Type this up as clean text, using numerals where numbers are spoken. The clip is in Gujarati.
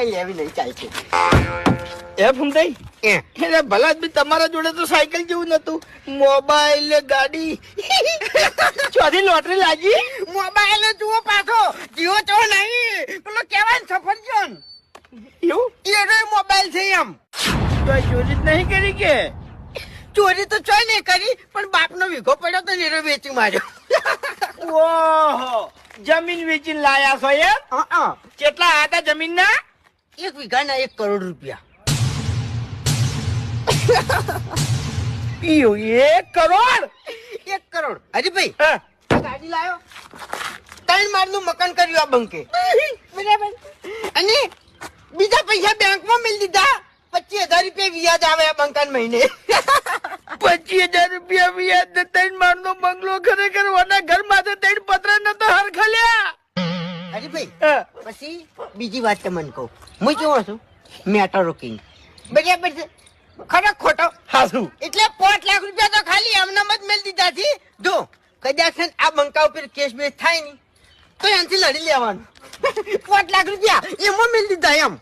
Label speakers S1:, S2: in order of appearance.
S1: મોબાઈલ લેવી નહીં ચાલશે.
S2: એ ફૂમતાઈ એટલે ભલા બી તમારા જોડે તો સાયકલ જેવું નતું, મોબાઈલ ગાડી ચોથી લોટરી લાગી.
S1: મોબાઈલ જુઓ પાછો જીવો તો નહીં પેલો કેવાય સફરજન
S2: એવું
S1: એનો મોબાઈલ છે એમ.
S2: તો ચોરી જ નહીં કરી કે?
S1: ચોરી તો ચોય નહીં કરી પણ બાપનો વીઘો પડ્યો તો એનો વેચી માર્યો.
S2: ઓહો, જમીન વેચીને લાયા છો એમ? કેટલા હતા જમીન ના?
S1: 1 વીઘાના 1 કરોડ રૂપિયા.
S2: 1 કરોડ?
S1: 1 કરોડ. હરીભાઈ
S2: હા.
S1: ગાડી લાયો 3 માળનું મકાન કર્યું આ બંકે બરાબર. અને બીજા પૈસા બેંકમાં મેળ દીધા. 25,000 રૂપિયા વ્યાજ આવે આ બંકાન મહિને.
S2: 25,000 રૂપિયા વ્યાજ ને 3 માળનો બંગલો ખરેખર ઓના ઘર માથે 3 પતરા નતો હરખલ્યા.
S1: હરીભાઈ
S2: હા.
S1: પછી બીજી વાત તમને કહું. હું કેવો છું મેટરો કિંગ બરાબર છે ખરો ખોટો?
S2: હાસુ.
S1: એટલે 5 લાખ રૂપિયા તો ખાલી એમનામ જ મેળ દીધા છે. જો કદાચ આ બંકા ઉપર કેસ બેસ થાય ને તો એનાથી લડી લેવાનું. 5 લાખ રૂપિયા એમાં મેળ દીધા એમ.